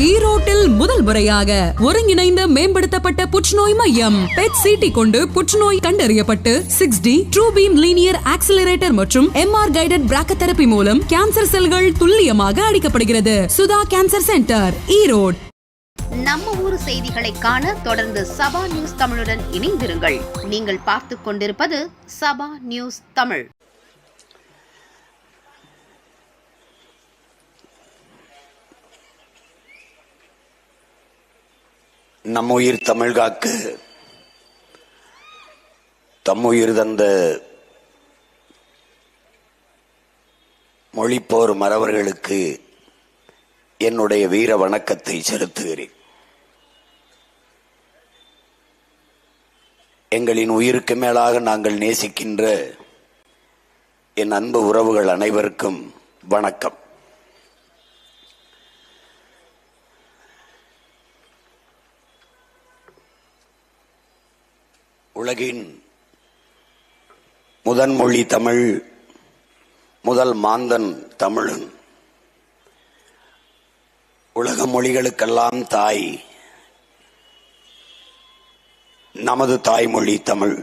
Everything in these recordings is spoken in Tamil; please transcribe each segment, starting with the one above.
ஈரோட்டில் முதல் முறையாக ஒருங்கிணைந்த மேம்படுத்தப்பட்ட புற்றுநோய் மையம் பெட் சிடி கொண்டு புற்றுநோய் கண்டறியப்பட்டு 6D true beam linear accelerator மற்றும் MR கைடட் பிராக்கோதெரபி மூலம் கேன்சர் செல்கள் துல்லியமாக அழிக்கப்படுகிறது. Sudha cancer center, Erode. நம்ம ஊர் செய்திகளை காண தொடர்ந்து சபா நியூஸ் தமிழுடன் இணைந்திருங்கள். நீங்கள் பார்த்துக் கொண்டிருப்பது சபா நியூஸ் தமிழ். நம்முயிர் தமிழ் காக்க தம்முயிர் தந்த மொழிப்போர் மறவர்களுக்கு என்னுடைய வீர வணக்கத்தை செலுத்துகிறேன். எங்களின் உயிருக்கு மேலாக நாங்கள் நேசிக்கின்ற என் அன்பு உறவுகள் அனைவருக்கும் வணக்கம். உலகின் முதன்மொழி தமிழ், முதல் மாந்தன் தமிழன், உலக மொழிகளுக்கெல்லாம் தாய் நமது தாய்மொழி தமிழ்.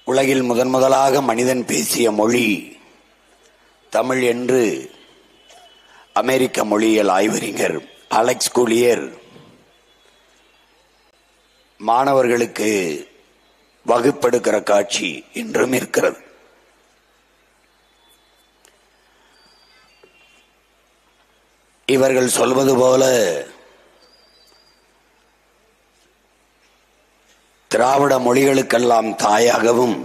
உலகில் முதலாக மனிதன் பேசிய மொழி தமிழ் என்று அமெரிக்க மொழியியல் ஆய்வறிஞர் அலெக்ஸ் கூலியர் மாணவர்களுக்கு வகுப்பெடுக்கிற காட்சி இன்றும் இருக்கிறது. இவர்கள் சொல்வது போல திராவிட மொழிகளுக்கெல்லாம் தாயாகவும்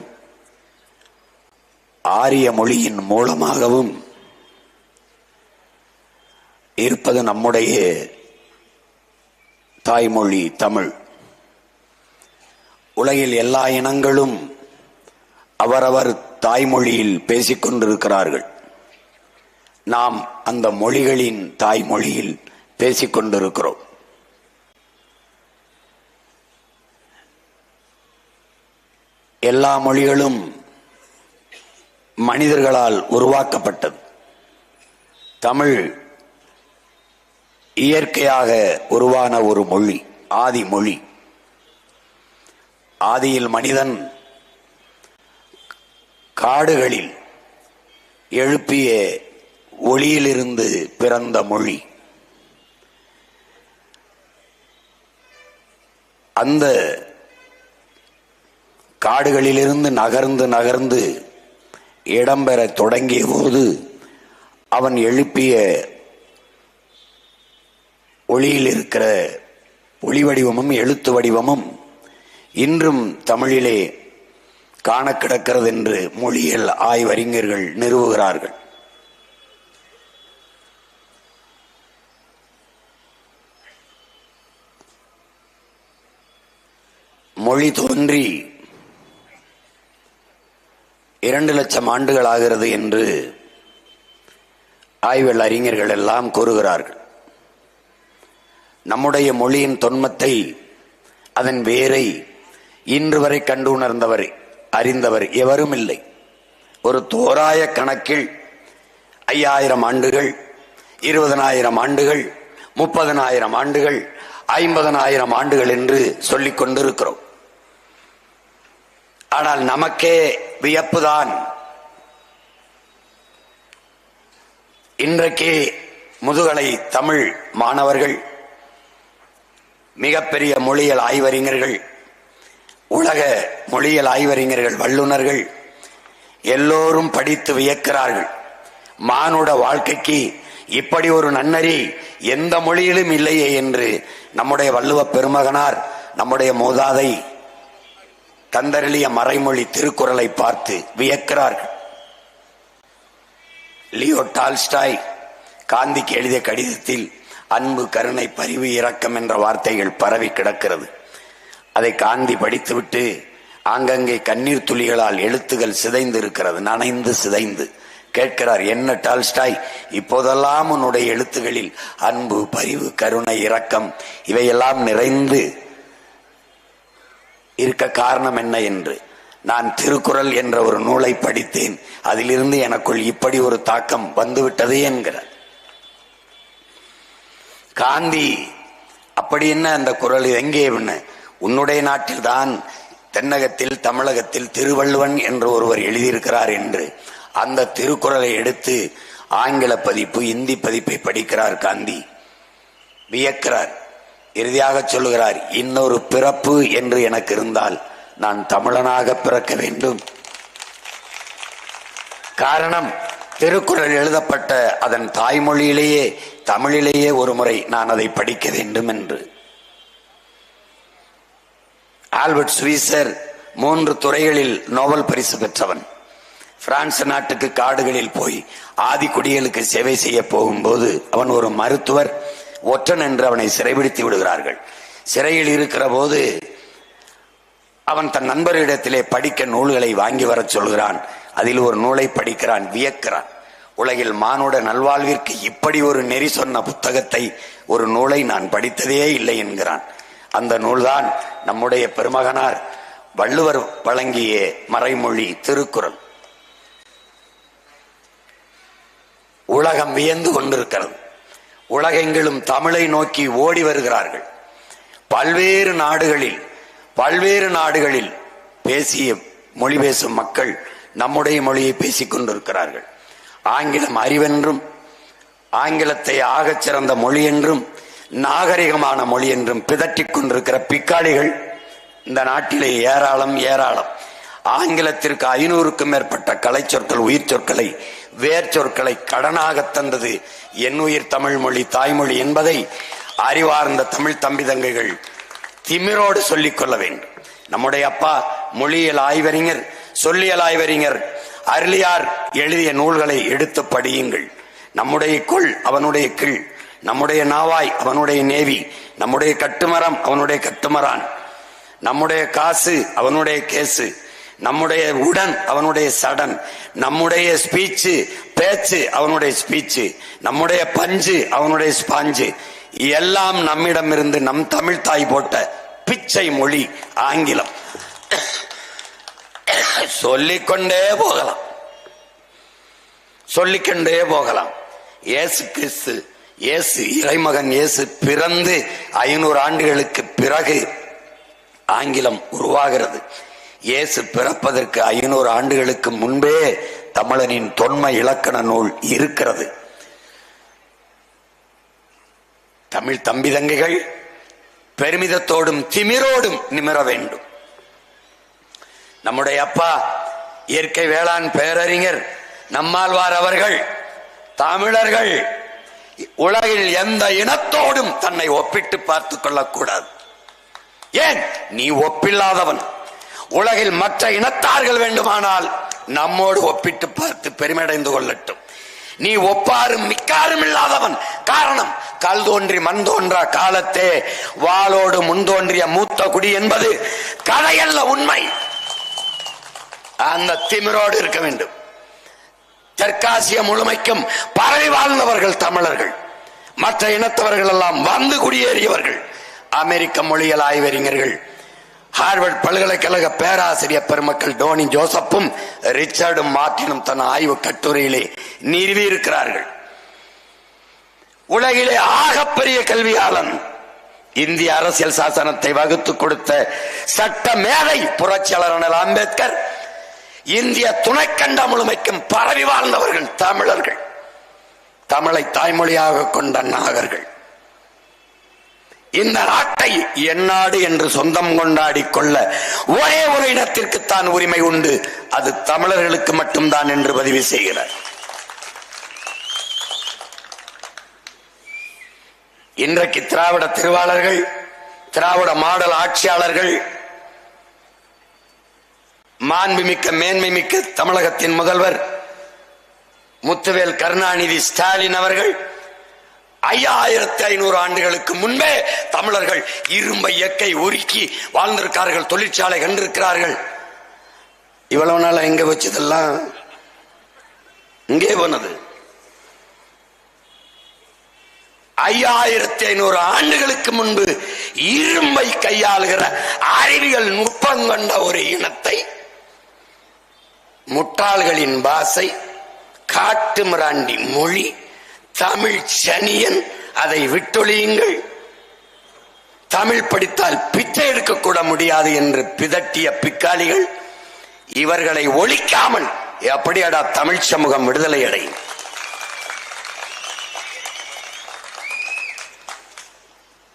ஆரிய மொழியின் மூலமாகவும் இருப்பது நம்முடைய தாய்மொழி தமிழ். உலகில் எல்லா இனங்களும் அவரவர் தாய்மொழியில் பேசிக்கொண்டிருக்கிறார்கள். நாம் அந்த மொழிகளின் தாய்மொழியில் பேசிக்கொண்டிருக்கிறோம். எல்லா மொழிகளும் மனிதர்களால் உருவாக்கப்பட்டது. தமிழ் இயற்கையாக உருவான ஒரு மொழி, ஆதி மொழி. ஆதியில் மனிதன் காடுகளில் எழுப்பிய ஒளியிலிருந்து பிறந்த மொழி. அந்த காடுகளிலிருந்து நகர்ந்து நகர்ந்து இடம்பெற தொடங்கிய போது அவன் எழுப்பிய ஒளியில் இருக்கிற ஒளி வடிவமும் எழுத்து வடிவமும் இன்றும் தமிழிலே காண கிடக்கிறது என்று மொழியியல் ஆய்வறிஞர்கள் நிறுவுகிறார்கள். மொழி தோன்றி 2 லட்சம் ஆண்டுகள் ஆகிறது என்று ஆய்வியல் அறிஞர்கள் எல்லாம் கூறுகிறார்கள். நம்முடைய மொழியின் தொன்மத்தை, அதன் வேரை இன்று வரை கண்டு உணர்ந்தவர், அறிந்தவர் எவரும் இல்லை. ஒரு தோராய கணக்கில் 5000 ஆண்டுகள், 20,000 ஆண்டுகள், 30,000 ஆண்டுகள், 50,000 ஆண்டுகள் என்று சொல்லிக் கொண்டிருக்கிறோம். ஆனால் நமக்கே வியப்புதான். இன்றைக்கு முதுகலை தமிழ் மாணவர்கள், மிகப்பெரிய மொழியியல் ஆய்வறிஞர்கள், உலக மொழியியல் ஆய்வறிஞர்கள், வல்லுநர்கள் எல்லோரும் படித்து வியக்கிறார்கள். மானுட வாழ்க்கைக்கு இப்படி ஒரு நன்னறி எந்த மொழியிலும் இல்லையே என்று நம்முடைய வள்ளுவ பெருமகனார், நம்முடைய மூதாதை தந்தருளிய மறைமொழி திருக்குறளை பார்த்து வியக்கிறார்கள். லியோ டால்ஸ்டாய் காந்திக்கு எழுதிய கடிதத்தில் அன்பு, கருணை, பரிவு, இரக்கம் என்ற வார்த்தைகள் பரவி கிடக்கிறது. அதை காந்தி படித்துவிட்டு ஆங்கங்கே கண்ணீர் துளிகளால் எழுத்துகள் சிதைந்து இருக்கிறது, நனைந்து சிதைந்து. கேட்கிறார், என்ன டால்ஸ்டாய், இப்போதெல்லாம் உன்னுடைய எழுத்துகளில் அன்பு, பரிவு, கருணை, இரக்கம் இவையெல்லாம் நிறைந்து இருக்க காரணம் என்ன என்று. நான் திருக்குறள் என்ற ஒரு நூலை படித்தேன், அதிலிருந்து எனக்குள் இப்படி ஒரு தாக்கம் வந்துவிட்டது என்கிறார் காந்தி. அப்படி என்ன அந்த குறள் எங்கே? உன்னுடைய நாட்டில் தான் தென்னகத்தில் தமிழகத்தில் திருவள்ளுவன் என்று ஒருவர் எழுதியிருக்கிறார் என்று அந்த திருக்குறளை எடுத்து ஆங்கில பதிப்பு இந்தி பதிப்பை படிக்கிறார் காந்தி. வியக்கிறார். இறுதியாக சொல்லுகிறார், இன்னொரு பிறப்பு என்று எனக்கு இருந்தால் நான் தமிழனாக பிறக்க வேண்டும். காரணம், திருக்குறள் எழுதப்பட்ட அதன் தாய்மொழியிலேயே தமிழிலேயே ஒரு முறை நான் அதை படிக்க வேண்டும் என்று. ஆல்பர்ட் ஸ்வீசர் 3 துறைகளில் நோபல் பரிசு பெற்றவன். பிரான்ஸ் நாட்டுக்கு காடுகளில் போய் ஆதி குடிகளுக்கு சேவை செய்ய போகும்போது அவன் ஒரு மருத்துவர், ஒற்றன் என்று அவனை சிறைபிடித்து விடுகிறார்கள். சிறையில் இருக்கிற போது அவன் தன் நண்பரிடத்திலே படிக்க நூல்களை வாங்கி வர சொல்கிறான். அதில் ஒரு நூலை படிக்கிறான், வியக்கிறான். உலகில் மானுட நல்வாழ்விற்கு இப்படி ஒரு நெறி சொன்ன புத்தகத்தை, ஒரு நூலை நான் படித்ததே இல்லை என்கிறான். அந்த நூல்தான் நம்முடைய பெருமகனார் வள்ளுவர் வழங்கிய மறைமொழி திருக்குறள். உலகம் வியந்து கொண்டிருக்கிறது. உலகெங்கிலும் தமிழை நோக்கி ஓடி வருகிறார்கள். பல்வேறு நாடுகளில் பேசிய மொழி பேசும் மக்கள் நம்முடைய மொழியை பேசிக் கொண்டிருக்கிறார்கள். ஆங்கிலம் அறிவென்றும், ஆங்கிலத்தை ஆகச் சிறந்த மொழி என்றும், நாகரிகமான மொழி என்றும் பிதற்றிக் கொண்டிருக்கிற பிக்காளிகள் இந்த நாட்டிலே ஏராளம். ஆங்கிலத்திற்கு 500க்கும் மேற்பட்ட கலை சொற்கள், உயிர் சொற்களை, வேர் சொற்களை கடனாக தந்தது என் உயிர் தமிழ் மொழி, தாய்மொழி என்பதை அறிவார்ந்த தமிழ் தம்பி தங்கைகள் திமிரோடு சொல்லிக் கொள்ள வேண்டும். நம்முடைய அப்பா மொழியியல் ஆய்வறிஞர், சொல்லியல் ஆய்வறிஞர் அருளியார் எழுதிய நூல்களை எடுத்து படியுங்கள். நம்முடைய கொள் அவனுடைய கீழ், நம்முடைய நாவாய் அவனுடைய நேவி, நம்முடைய கட்டுமரம் அவனுடைய கட்டுமரான், நம்முடைய காசு அவனுடைய கேசு, நம்முடைய உடன் அவனுடைய சடன், நம்முடைய ஸ்பீச்சு பேச்சு அவனுடைய ஸ்பீச்சு, நம்முடைய பஞ்சு அவனுடைய ஸ்பாஞ்சு, எல்லாம் நம்மிடமிருந்து நம் தமிழ் தாய் போட்ட பிச்சை மொழி ஆங்கிலம். சொல்லிக்கொண்டே போகலாம். இயேசு கிறிஸ்து, இயேசு இறைமகன் இயேசு பிறந்து 500 ஆண்டுகளுக்கு பிறகு ஆங்கிலம் உருவாகிறது. இயேசு பிறப்பதற்கு 500 ஆண்டுகளுக்கு முன்பே தமிழனின் தொன்மை இலக்கண நூல் இருக்கிறது. தமிழ் தம்பி தங்கைகள் பெருமிதத்தோடும் திமிரோடும் நிமிர வேண்டும். நம்முடைய அப்பா இயற்கை வேளாண் பேரறிஞர் நம்மாழ்வார் அவர்கள், தமிழர்கள் உலகில் எந்த இனத்தோடும் தன்னை ஒப்பிட்டு பார்த்துக் கொள்ளக்கூடாது. ஏன்? நீ ஒப்பில்லாதவன். உலகில் மற்ற இனத்தார்கள் வேண்டுமானால் நம்மோடு ஒப்பிட்டு பார்த்து பெருமையடைந்து கொள்ளட்டும். நீ ஒப்பாரும் மிக்காரும் இல்லாதவன். காரணம், கல் தோன்றி மண் தோன்றா காலத்தே வாளோடு முன்தோன்றிய மூத்த குடி என்பது கதையல்ல, உண்மை. அந்த திமிரோடு இருக்க வேண்டும். தெற்காசிய முழுமைக்கும் பரவி வாழ்ந்தவர்கள் தமிழர்கள். மற்ற இனத்தவர்கள் எல்லாம் வந்து குடியேறியவர்கள். அமெரிக்க மொழியியல் ஆய்வறிஞர்கள், ஹார்வர்ட் பல்கலைக்கழக பேராசிரியர் பெருமக்கள் டோனி ஜோசப்பும் ரிச்சர்டும் மார்டினும் தன் ஆய்வு கட்டுரையிலே நிறுவி இருக்கிறார்கள். உலகிலே ஆகப்பெரிய கல்வியாளன், இந்திய அரசியல் சாசனத்தை வகுத்து கொடுத்த சட்ட மேதை புரட்சியாளர் அண்ணல் அம்பேத்கர், இந்திய துணைக்கண்ட முழுமைக்கும் பரவி வாழ்ந்தவர்கள் தமிழர்கள். தமிழை தாய்மொழியாக கொண்ட நாகர்கள். இந்த நாட்டை எந்நாடு என்று சொந்தம் கொண்டாடி கொள்ள ஒரே ஒரு இனத்திற்குத்தான் உரிமை உண்டு, அது தமிழர்களுக்கு மட்டும்தான் என்று பதிவு செய்கிறார். இன்றைக்கு திராவிட திருவாளர்கள், திராவிட மாடல் ஆட்சியாளர்கள், மாண்புமிக்க மேன்மை மிக்க தமிழகத்தின் முதல்வர் முத்துவேல் கருணாநிதி ஸ்டாலின் அவர்கள் 5500 ஆண்டுகளுக்கு முன்பே தமிழர்கள் இரும்பை இயற்கை உருக்கி வாழ்ந்திருக்கார்கள், தொழிற்சாலை கண்டிருக்கிறார்கள். இவ்வளவு நாள் எங்க வச்சதெல்லாம் இங்கே போனது. 5500 ஆண்டுகளுக்கு முன்பு இரும்பை கையாளுகிற அறிவியல் நுட்பம் கொண்ட ஒரு இனத்தை முட்டாள்களின் பாசை, காட்டு மிராண்டி மொழி, தமிழ் சனியன், அதை விட்டொழியுங்கள், தமிழ் படித்தால் பிச்சை எடுக்கக்கூட முடியாது என்று பிதட்டிய பிக்காளிகள், இவர்களை ஒழிக்காமல் எப்படியடா தமிழ் சமூகம் விடுதலை அடையும்?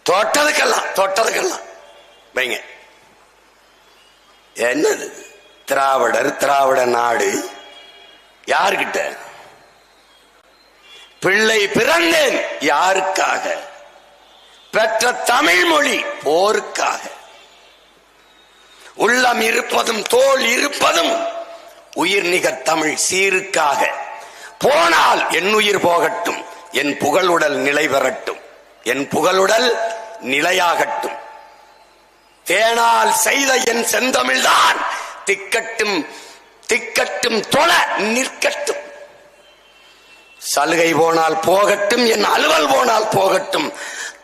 தொட்டதுக்கெல்லாம் வைங்க. என்னது திராவிட நாடு? யாருக்கிட்ட? பிள்ளை பிறந்தேன் யாருக்காக? பெற்ற தமிழ் மொழி போருக்காக. உள்ளம் இருப்பதும் தோல் இருப்பதும் உயிர் நிகர் தமிழ் சீருக்காக. போனால் என் உயிர் போகட்டும், என் புகழுடல் நிலை பெறட்டும், என் புகழுடல் நிலையாகட்டும். தேனால் செய்த என் செந்தமிழ்தான் திக்கட்டும் திக்கட்டும் தொழ நிற்கட்டும். சலுகை போனால் போகட்டும், என் அலுவல் போனால் போகட்டும்,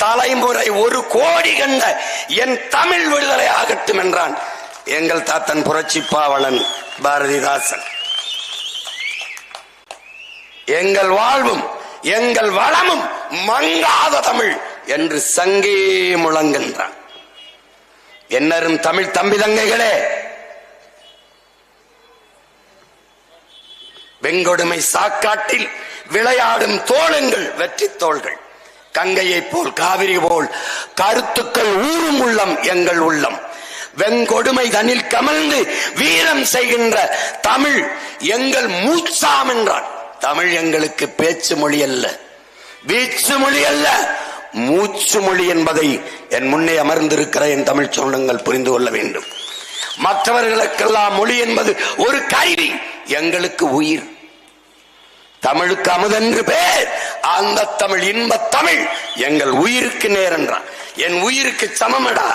தலைமுறை 1 கோடி கண்ட என் தமிழ் விடுதலை ஆகட்டும் என்றான் எங்கள் தாத்தன் புரட்சி பாவலன் பாரதிதாசன். எங்கள் வாழ்வும் எங்கள் வளமும் மங்காத தமிழ் என்று சங்கே முழங்குகின்றான். என்னரும் தமிழ் தம்பி தங்கைகளே, வெங்கொடுமை சாக்காட்டில் விளையாடும் தோளுங்கள் வெற்றி தோள்கள். கங்கையை போல் காவிரி போல் கருத்துக்கள் ஊறும் உள்ளம் எங்கள் உள்ளம். வெங்கொடுமை தனில் கமழ்ந்து வீரம் செய்கின்ற தமிழ் எங்கள் மூச்சாம் என்றான். தமிழ் எங்களுக்கு பேச்சு மொழி அல்ல, வீச்சு மொழி அல்ல, மூச்சு மொழி என்பதை என் முன்னே அமர்ந்திருக்கிற என் தமிழ் சொந்தங்கள் புரிந்து கொள்ள வேண்டும். மற்றவர்களுக்கெல்லாம் மொழி என்பது ஒரு கருவி, எங்களுக்கு உயிர். தமிழுக்கு அமுதென்று பேர், அந்த தமிழ் இன்ப தமிழ் எங்கள் உயிருக்கு நேர் என்றான். என் உயிருக்கு சமமடா.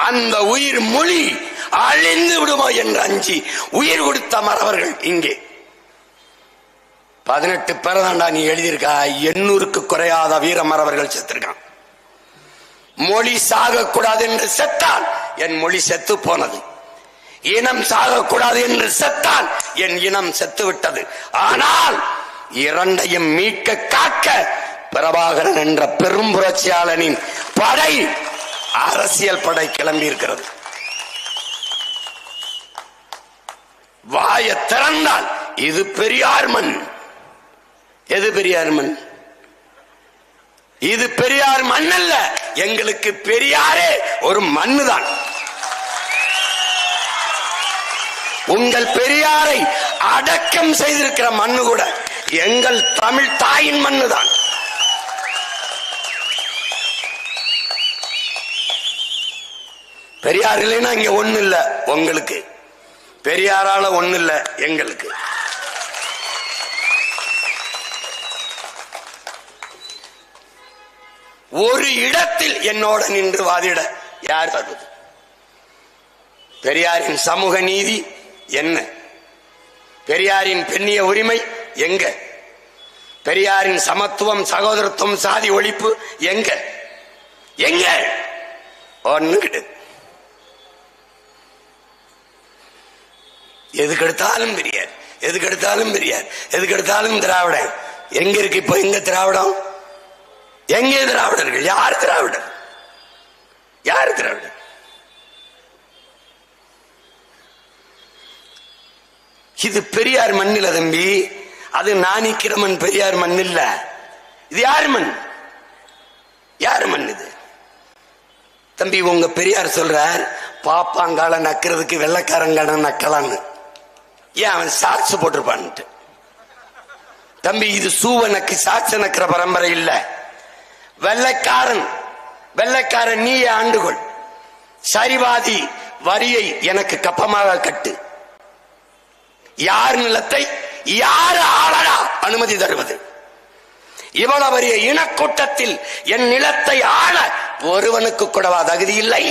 அந்த உயிர் மொழி அழிந்து விடுமோ என்று அஞ்சி உயிர் கொடுத்த மறவர்கள் இங்கே 18 பேர் தாண்டா நீ எழுதியிருக்கா. 800க்கு குறையாத வீர மறவர்கள் செத்திருக்கான். மொழி சாகக்கூடாது என்று செத்தால் என் மொழி செத்து போனது. இனம் சாகக்கூடாது என்று செத்தால் என் இனம் செத்து விட்டது. ஆனால் இரண்டையும் மீட்க காக்க பிரபாகரன் என்ற பெரும் புரட்சியாளனின் படை, அரசியல் படை கிளம்பி இருக்கிறது. வாய திறந்தால் இது பெரியார் மண். எது பெரியார் மண்? இது பெரியார் மண் அல்ல, எங்களுக்கு பெரியாரே ஒரு மண்ணுதான். உங்கள் பெரியாரை அடக்கம் செய்திருக்கிற மண்ணு கூட எங்கள் தமிழ் தாயின் மண்ணுதான். பெரியார் இல்லைன்னா இங்க ஒண்ணு இல்ல. உங்களுக்கு பெரியாரால ஒண்ணு இல்ல, எங்களுக்கு. ஒரு இடத்தில் என்னோட நின்று வாதிட யார் தருவது? பெரியாரின் சமூக நீதி என்ன? பெரியாரின் பெண்ணிய உரிமை எங்க? பெரியாரின் சமத்துவம், சகோதரத்துவம், சாதி ஒழிப்பு எங்க? எங்க? ஒண்ணு கிடையாது. எதுக்கெடுத்தாலும் பெரியார், எதுக்கெடுத்தாலும் பெரியார், எதுக்கெடுத்தாலும் திராவிடம். எங்க இருக்கு இப்ப? எங்க திராவிடம்? எங்கே திராவிடர்கள்? யார் திராவிடர்? யார் திராவிடர்? இது பெரியார் மண்ணில தம்பி. அது நாணிக்கிரமன் பெரியார் மண் இல்ல. இது யார் மண்? யார் மண் இது தம்பி? உங்க பெரியார் சொல்றார், பாப்பாங்கால நக்கிறதுக்கு வெள்ளக்காரங்கால நக்கலான்னு. ஏன் அவன் சாட்சி போட்டிருப்பான்ட்டு. தம்பி, இது சூவ நக்கு சாட்சி நக்கிற பரம்பரை இல்ல. வெள்ளைக்காரன் நீயே ஆண்டுகொள், சரிவாதி வரியை எனக்கு கப்பமாக கட்டு. யார் நிலத்தை யாரு ஆளடா அனுமதி தருவது? இவ்வளவு பெரிய இனக்கூட்டத்தில் என் நிலத்தை ஆள ஒருவனுக்கு கூடவா தகுதி இல்லை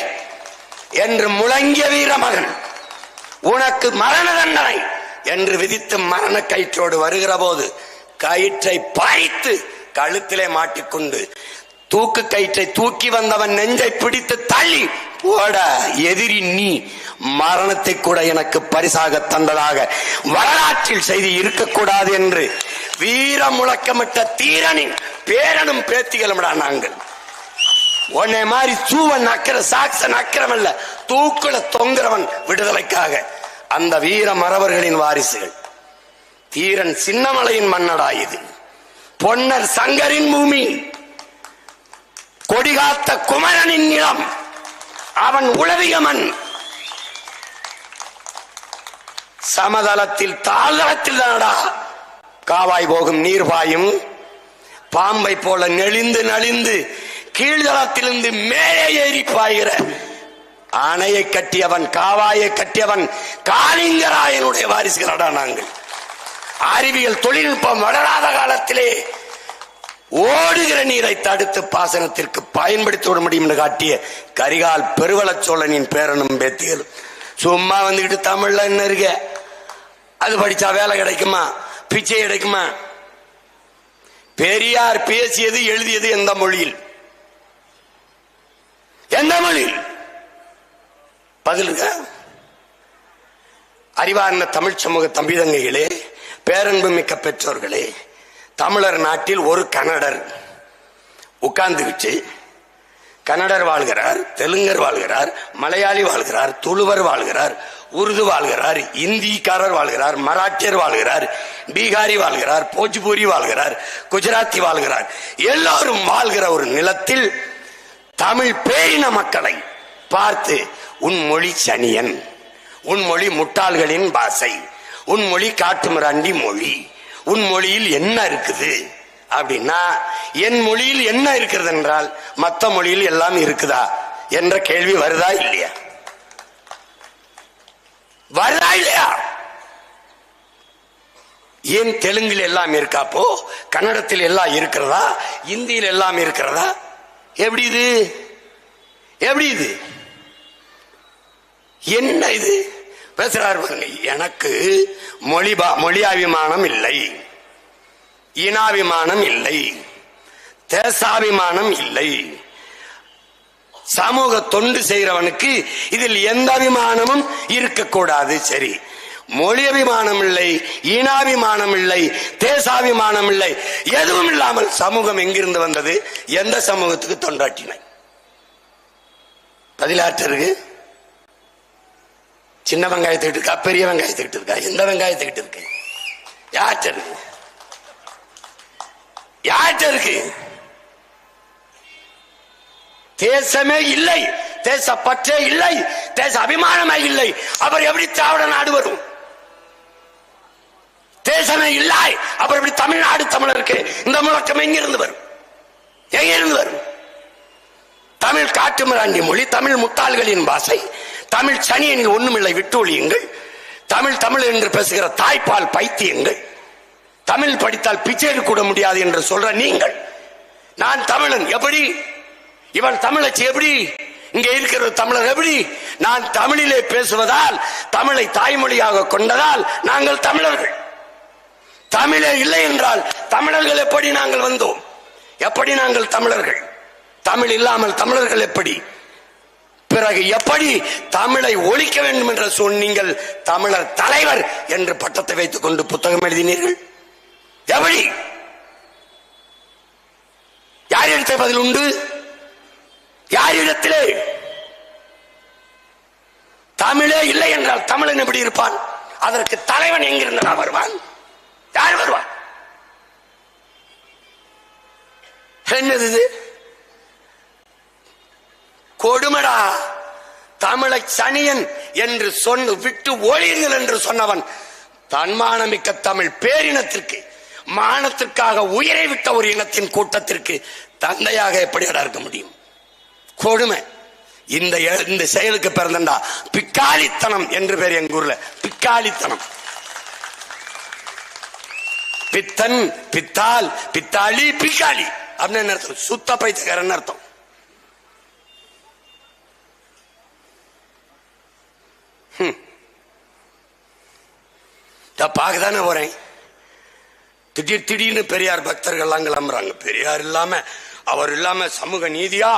என்று முழங்கிய வீரமகன் உனக்கு மரண தண்டனை என்று விதித்து மரண கயிற்றோடு வருகிற போது கயிற்றை பாய்த்து கழுத்திலே மாட்டிக்கொண்டு தூக்கு கயிற்றை தூக்கி வந்தவன் நெஞ்சை பிடித்து தள்ளி போட, எதிரி நீ, மரணத்தை கூட எனக்கு பரிசாக தந்ததாக வரலாற்றில் செய்தி இருக்கக்கூடாது என்று வீர முழக்கமிட்ட தீரனின் பேரனும் பேத்திகளும்டா நாங்கள். உன்னை மாதிரி சூவன் நக்கிற சாக்ச நக்கிறவன் அல்ல, தூக்குல தொங்குறவன் விடுதலைக்காக. அந்த வீர மறவர்களின் வாரிசுகள். தீரன் சின்னமலையின் மன்னடா இது, பொன்னர் சங்கரின் பூமி, கொடிகாத்த குமரனின் நிலம், அவன் உளவிய மண். சமதளத்தில் தாழ்தளத்தில் தானடா காவாய் போகும் நீர் பாயும். பாம்பை போல நெளிந்து நலிந்து கீழ்தளத்திலிருந்து மேலே ஏறி பாய்கிற அணையை கட்டியவன், காவாயை கட்டியவன் காளிங்கராயனுடைய வாரிசுகளடா நாங்கள். அறிவியல் தொழில்நுட்பம் வளராத காலத்திலே ஓடுகிற நீரை தடுத்து பாசனத்திற்கு பயன்படுத்தி விட முடியும் என்று காட்டிய கரிகால் பெருவளச்சோழனின் பேரனும் பேத்திகளும். சும்மா வந்துகிட்டு தமிழ்ல என்ன இருக்க, அது படிச்சா வேலை கிடைக்குமா, பிச்சை கிடைக்குமா? பெரியார் பேசியது எழுதியது எந்த மொழியில்? எந்த மொழியில்? பதிலுங்க. அறிவார்ந்த தமிழ் சமூக தம்பிதங்கைகளே, பேரன்பு மிக்க பெற்றோர்களே, தமிழர் நாட்டில் ஒரு கன்னடர் உட்கார்ந்துகிச்சு, கன்னடர் வாழ்கிறார், தெலுங்கர் வாழ்கிறார், மலையாளி வாழ்கிறார், துளுவர் வாழ்கிறார், உருது வாழ்கிறார், இந்திக்காரர் வாழ்கிறார், மராட்டியர் வாழ்கிறார், பீகாரி வாழ்கிறார், போஜ்பூரி வாழ்கிறார், குஜராத்தி வாழ்கிறார். எல்லாரும் வாழ்கிற ஒரு நிலத்தில் தமிழ் பேரின மக்களை பார்த்து, உன் மொழி சனியன், உன் மொழி முட்டாள்களின் பாசை, உன் மொழி காட்டுமிராண்டி மொழி, உன் மொழியில் என்ன இருக்குது அப்படின்னா, என் மொழியில் என்ன இருக்கிறது என்றால் மற்ற மொழியில் எல்லாம் இருக்குதா என்ற கேள்வி வருதா இல்லையா? வருதா இல்லையா? ஏன் தெலுங்கில் எல்லாம் இருக்காப்போ, கன்னடத்தில் எல்லாம் இருக்கிறதா, இந்தியில் எல்லாம் இருக்கிறதா? எப்படி இது? எப்படி இது? என்ன இது பேசுறாரு? எனக்கு மொழியாபிமானம் இல்லை, இனாபிமானம் இல்லை, தேசாபிமானம் இல்லை. சமூக தொண்டு செய்கிறவனுக்கு இதில் எந்த அபிமானமும் இருக்கக்கூடாது. சரி, மொழி அபிமானம் இல்லை, ஈனாபிமானம் இல்லை, தேசாபிமானம் இல்லை, எதுவும் இல்லாமல் சமூகம் எங்கிருந்து வந்தது? எந்த சமூகத்துக்கு தொண்டாட்டினாய்? பதிலாற்றருக்கு சின்ன வெங்காயத்துக்கிட்டு இருக்கா, பெரிய வெங்காயத்துக்கிட்டு இருக்கா? எந்த வெங்காயத்துக்கிட்டு இருக்கு? யார்கிட்ட இருக்கு? யார்கிட்ட இருக்கு? தேசமே இல்லை, தேச பற்றே இல்லை, தேச அபிமானமே இல்லை. அவர் எப்படி திராவிட நாடு வரும்? தேசமே இல்லை, அப்புறம் எப்படி தமிழ்நாடு தமிழருக்கு இந்த முழக்கம் எங்கிருந்து வரும்? எங்கிருந்து வரும்? தமிழ் காட்டுமிராண்டி மொழி, தமிழ் முட்டாள்களின் பாசை, தமிழ் சனியனில் ஒண்ணுமில்லை விட்டு ஒழியுங்கள், தமிழ் தமிழ் என்று பேசுகிற தாய்ப்பால் பைத்தியங்கள், தமிழ் படித்தால் பிச்சை கூட முடியாது என்று சொல்ற நீங்கள், நான் தமிழன் எப்படி, இவன் தமிழச்சி எப்படி, இங்க இருக்கிற தமிழர் எப்படி? நான் தமிழிலே பேசுவதால், தமிழை தாய்மொழியாக கொண்டதால் நாங்கள் தமிழர்கள். தமிழே இல்லை என்றால் தமிழர்கள் எப்படி நாங்கள் வந்தோம்? எப்படி நாங்கள் தமிழர்கள்? தமிழ் இல்லாமல் தமிழர்கள் எப்படி? பிறகு எப்படி தமிழை ஒழிக்க வேண்டும் என்று சொன்னீங்கள்? தமிழர் தலைவர் என்று பட்டத்தை வைத்துக் கொண்டு புத்தகம் எழுதினீர்கள். எப்படி? யாரிடத்தை பதில் உண்டு? யாரிடத்திலே? தமிழே இல்லை என்றால் தமிழன் எப்படி இருப்பான்? அதற்கு தலைவன் எங்கிருந்தா வருவான்? யார் வருவான்? என்னது இது? கொடுமடா. தமிழை சனியன் என்று சொன்ன விட்டு ஒழியுங்கள் என்று சொன்னவன் தன்மானமிக்க தமிழ் பேரினத்திற்கு, மானத்திற்காக உயிரை விட்ட ஒரு இனத்தின் கூட்டத்திற்கு தந்தையாக எப்படி இருக்க முடியும்? கொடுமை. இந்த செயலுக்கு பிறந்தா பிக்காளித்தனம் என்று பேர் எங்க ஊர்ல. பிக்காளித்தனம். பித்தன், பித்தால், பித்தாளி, பிக்காளி அப்படின்னு அர்த்தம். சுத்த பைத்தியக்காரன் அர்த்தம். பார்க்கதானே போறேன். திடீர்னு பெரியார் பக்தர்கள் எல்லாம் கிளம்புறாங்க. பெரியார் இல்லாம அவர் இல்லாம சமூக நீதியா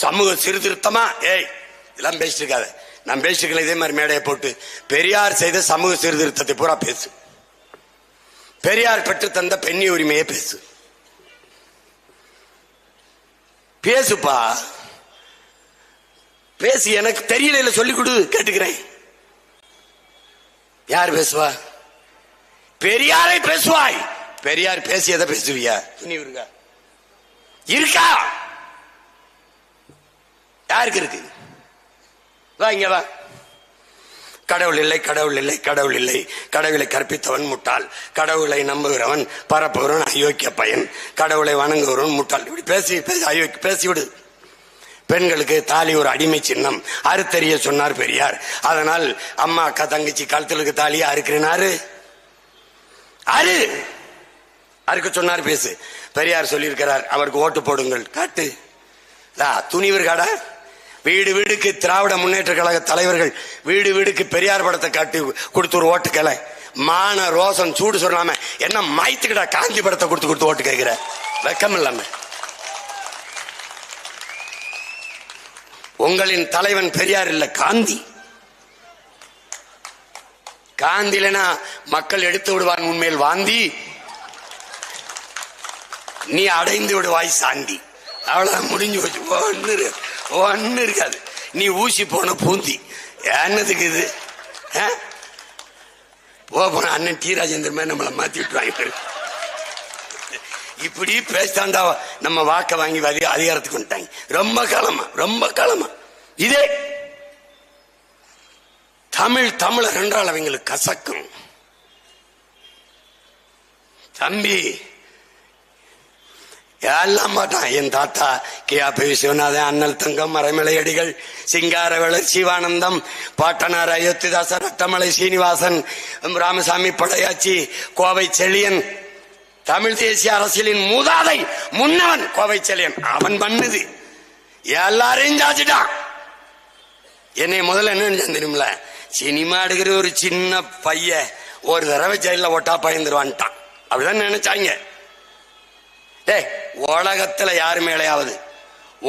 சமூக சீர்திருத்தமா? ஏய், இதெல்லாம் பேசிட்டு இருக்காத. நான் பேசிட்டு இதே மாதிரி மேடையை போட்டு பெரியார் செய்த சமூக சீர்திருத்தத்தை பூரா பேசு. பெரியார் பெற்று தந்த பெண்ணி உரிமையை பேசு. பேசுப்பா, பேசு. எனக்கு தெரியல, சொல்லி கொடு, கேட்டுக்கிறேன். யார் பேசுவா? பெரியாரை பேசுவாய். பெரியார் பேசியதை பேசுவியா? துணிவு இருக்கா? இருக்கா? யாருக்கு இருக்கு? வா இங்க வா. கடவுள் இல்லை, கடவுள் இல்லை, கடவுள் இல்லை, கடவுளை கற்பித்தவன் முட்டாள், கடவுளை நம்புகிறவன் பரப்புகிறவன் அயோக்கிய பையன், கடவுளை வணங்குகிறவன் முட்டாள். இப்படி பேசி பேசி அயோக்கி பேசிவிடு. பெண்களுக்கு தாலி ஒரு அடிமை சின்னம், அறுத்தறிய சொன்னார் பெரியார். அதனால் அம்மா அக்கா தங்கச்சி கழுத்துக்கு தாலியா அறுக்கிறனாரு, அரு அறுக்க சொன்னார். பேசு. பெரியார் சொல்லியிருக்கிறார், அவருக்கு ஓட்டு போடுங்கள். காட்டு. துணிவு இருக்காடா? வீடு வீடுக்கு திராவிட முன்னேற்ற கழக தலைவர்கள் வீடு வீடுக்கு பெரியார் படத்தை காட்டி கொடுத்து ஒரு ஓட்டுக்கலை. மான ரோசம் சூடு சொல்லாம என்ன மாய்த்துக்கிட்டா காந்தி படத்தை கொடுத்து ஓட்டு கேட்கிற? வெக்கம் இல்லாம. உங்களின் தலைவன் பெரியார் இல்ல, காந்தி. காந்தி இல்லைன்னா மக்கள் எடுத்து விடுவான் உண்மையில் வாந்தி. நீ அடைந்து விடுவாய் சாந்தி. அவ்வளவு முடிஞ்சு போச்சு. ஒன்னு இருக்காது. நீ ஊசி போன பூந்தி. என்னதுக்கு இது? போன அண்ணன் டி ராஜேந்திர மாதிரி நம்மளை மாத்தி விட்டுருவாங்க. இப்படி பேசாண்டா நம்ம வாக்க வாங்கி அதிகாரத்துக்கு வந்துட்டாங்க. ரொம்ப காலமா இதே தமிழர் என்றால் அவங்களுக்கு கசக்கும். தம்பி எல்லாம் மாட்டான். என் தாத்தா கே.ஆ.பி. விஸ்வநாதன், அண்ணல் தங்கம், மறைமலையடிகள், சிங்காரவேலர், சிவானந்தம், பாட்டனார் அயோத்திதாசர், ரத்தமலை சீனிவாசன், ராமசாமி படையாச்சி, கோவை செழியன், தமிழ் தேசிய அரசியலின் மூதாதை முன்னவன் கோவை செழியன். அவன் பண்ணுது எல்லாரையும் சாச்சிட்டான். என்னை முதல்ல என்ன தெரியுமில்ல, சினிமா எடுக்கிற ஒரு சின்ன பைய ஒரு தடவை ஜெயில ஓட்டா பயந்துருவான்ட்டான். அப்படிதான் நினைச்சாங்க. உலகத்துல யாரு மேலேயாவது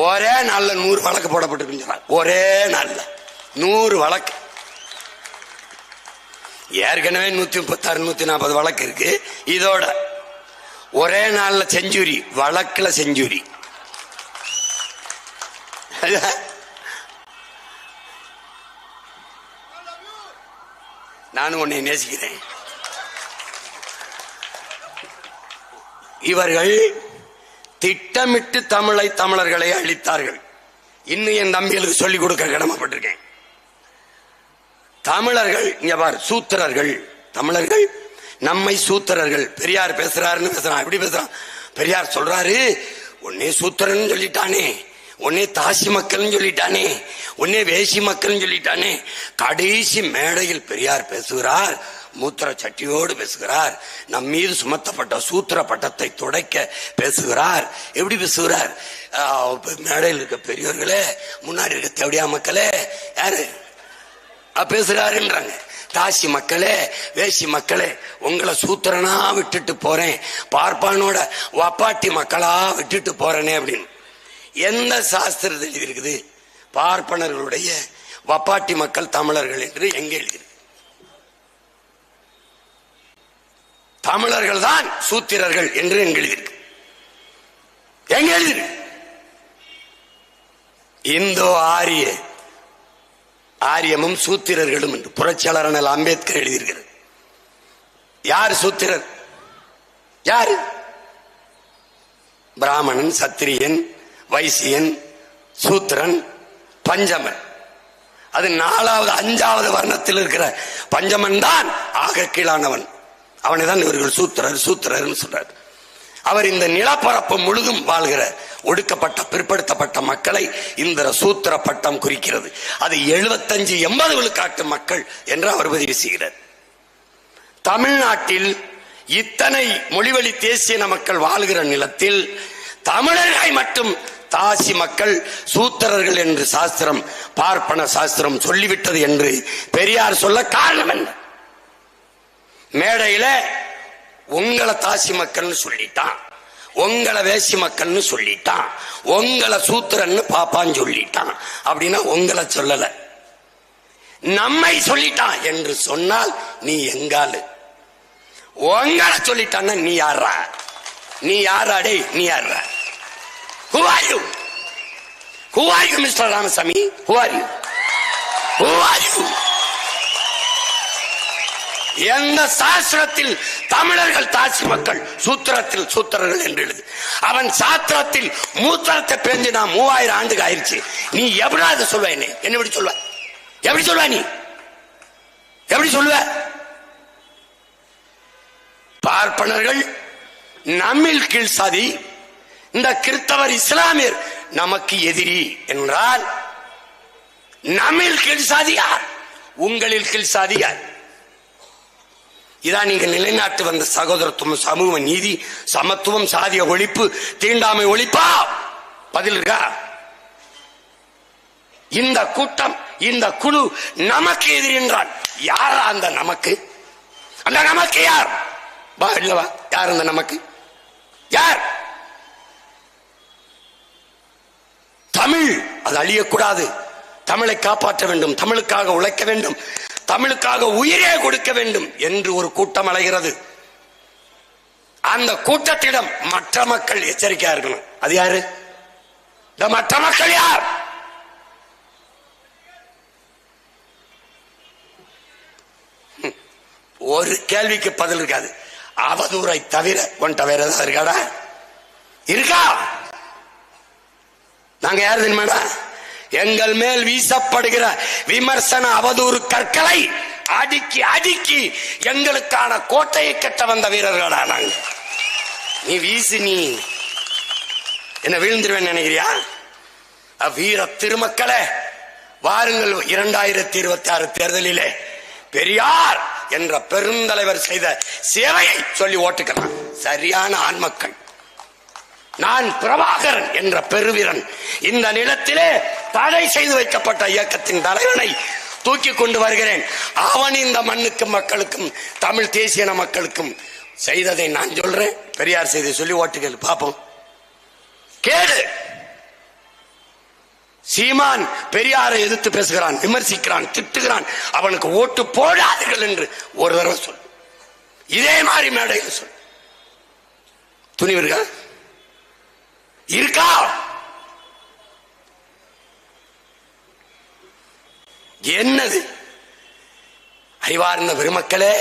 ஒரே நாள்ல 100 வழக்கு போடப்பட்டு, ஒரே நாள்ல 100 வழக்கு. ஏற்கனவே 136 140 வழக்கு இருக்கு. இதோட ஒரே நாள்ல செஞ்சுரி, வழக்குல செஞ்சுரி. நானும் உன்னை நேசிக்கிறேன். இவர்கள் திட்டமிட்டு தமிழர்களை அழித்தார்கள். இன்னும் என் தம்பிகளுக்கு சொல்லிக் கொடுக்க கடமைப்பட்டிருக்கேன். தமிழர்கள் இங்க பார், சூத்திரர்கள். தமிழர்கள் நம்மை சூத்திரர்கள். பெரியார் பேசுறாருன்னு பேசுறான். எப்படி பேசுறான்? பெரியார் சொல்றாரு, உன்னே சூத்திரன்னு சொல்லிட்டானே, உன்னே தாசி மக்கள் சொல்லிட்டானே, உன்னே வேசி மக்கள் சொல்லிட்டானே. கடைசி மேடையில் பெரியார் பேசுகிறார், மூத்திர சட்டியோடு பேசுகிறார். நம் மீது சுமத்தப்பட்ட சூத்திர பட்டத்தை துடைக்க பேசுகிறார். எப்படி பேசுகிறார்? மேடையில் இருக்க பெரியவர்களே, முன்னாடி இருக்க தேவடியா மக்களே, யாரு பேசுறாருன்றாங்க. தாசி மக்களே, வேசி மக்களே, உங்களை சூத்திரனா விட்டுட்டு போறேன், பார்ப்பானோட வப்பாட்டி மக்களா விட்டுட்டு போறேனே அப்படின்னு. எந்த சாஸ்திரத்தில் எழுதியிருக்குது பார்ப்பனர்களுடைய வப்பாட்டி மக்கள் தமிழர்கள் என்று? எங்க எழுதியிருக்கு? தமிழர்கள் தான் சூத்திரர்கள் என்று எங்க எழுதியிருக்கு? எங்க எழுதியிருக்கு? இந்தோ ஆரியமும் சூத்திரர்களும் என்று புரட்சியாளர் அண்ணல் அம்பேத்கர் எழுதியிருக்கிறது. யார் சூத்திரர்? யாரு? பிராமணன், சத்திரியன், வைசியன், சூத்திரன், பஞ்சமன். அது 4வது 5வது வர்ணத்தில் இருக்கிற பஞ்சமன் தான் ஆக கீழானவன். அவனை தான் இவர்கள் சூத்திரர் சொல்றார். அவர் இந்த நிலப்பரப்பு முழுதும் வாழ்கிற ஒடுக்கப்பட்ட பிற்படுத்தப்பட்ட மக்களை இந்த சூத்திர பட்டம் குறிக்கிறது. அது 75-80 விழுக்காட்டு மக்கள் என்று அவர் பதிவு செய்கிறார். தமிழ்நாட்டில் இத்தனை மொழிவழி தேசிய மக்கள் வாழ்கிற நிலத்தில் தமிழர்களை மட்டும் தாசி மக்கள் சூத்திரர்கள் என்று சாஸ்திரம், பார்ப்பன சாஸ்திரம் சொல்லிவிட்டது என்று பெரியார் சொல்ல காரணம் என்ன? மேடையில உங்களை தாசி மக்கள் சொல்லிட்டான், உங்களை வேசி மக்கள்னு சொல்லிட்டான், உங்களை சூத்திரன்னு பாப்பான்னு சொல்லிட்டான். அப்படின்னா உங்களை சொல்லல, நம்மை சொல்லிட்டான் என்று சொன்னால் நீ எங்காலு. உங்களை சொல்லிட்டான்னா நீ யாரா? நீ யாராடே? நீ யாரா? Who are you? Who are you, Mr. Ramasamy? Who are you? Who are you? எந்த சாஸ்திரத்தில் தமிழர்கள் தாசி மக்கள், சூத்திரத்தில் சூத்திரர்கள் என்று எழுது. அவன் சாத்திரத்தில் மூத்திரத்தை பேஞ்சு நான் 3000 ஆண்டுக்கு ஆயிடுச்சு. நீ எப்படி அதை சொல்வ? என்ன எப்படி சொல்வ? எப்படி சொல்வ? நீ எப்படி சொல்வ? பார்ப்பனர்கள் நம்மில் கீழ் சாதி, இந்த கிறிஸ்தவர் இஸ்லாமியர் நமக்கு எதிரி என்றால் நம்மில் கீழ் சாதியார், உங்களில் கீழ் சாதியார். இதான் நீங்க நிலைநாட்டு வந்த சகோதரத்துவம், சமூக நீதி, சமத்துவம், சாதிய ஒழிப்பு, தீண்டாமை ஒழிப்பா? பதில் இருக்கா? இந்த கூட்டம், இந்த குழு நமக்கு எதிரி என்றால் யாரா அந்த நமக்கு? அந்த நமக்கு யார்? வா இல்லவா, யார் அந்த நமக்கு? யார்? தமிழ் அது அழியக்கூடாது, தமிழை காப்பாற்ற வேண்டும், தமிழுக்காக உழைக்க வேண்டும், தமிழுக்காக உயிரே கொடுக்க வேண்டும் என்று ஒரு கூட்டம் அலைகிறது. அந்த கூட்டத்திடம் மற்ற மக்கள் எச்சரிக்கையா இருக்கணும். அது யாரு? இந்த மற்ற மக்கள் யார்? ஒரு கேள்விக்கு பதில் இருக்காது. அவதூறை தவிர ஒன்றை வேற ஏதாவது இருக்காடா? இருக்கா? நாங்க யாரு தெரியுமாடா? எங்கள் மேல் வீசப்படுகிற விமர்சன அவதூறு கற்களை அடுக்கி அடுக்கி எங்களுக்கான கோட்டையை கட்ட வந்த வீரர்களா நாங்க. நீ வீசி நீ என்ன விழுந்துருவேன் நினைக்கிறியா? வீர திருமக்களே, வாருங்கள் 2026 தேர்தலிலே பெரியார் என்ற பெருந்தலைவர் செய்த சேவையை சொல்லி ஓட்டுக்கலாம். சரியான ஆண்மக்கள். நான் பிரபாகரன் என்ற பெருவீரன் இந்த நிலத்திலே தடை செய்து வைக்கப்பட்ட இயக்கத்தின் தலைவனை தூக்கி கொண்டு வருகிறேன். அவன் இந்த மண்ணுக்கும் மக்களுக்கும் தமிழ் தேசிய மக்களுக்கும் செய்ததை நான் சொல்றேன். பெரியார் செய்த சொல்லி ஓட்டுகள் பாப்போம். கேடு. சீமான் பெரியாரை எதிர்த்து பேசுகிறான், விமர்சிக்கிறான், திட்டுகிறான். அவனுக்கு ஓட்டு போடாதீர்கள் என்று ஒரு தடவை சொல். இதே மாதிரி மேடையில் சொல். துணிவு இருக்கா? இருக்கா? என்னது? அறிவார்ந்த பெருமக்களே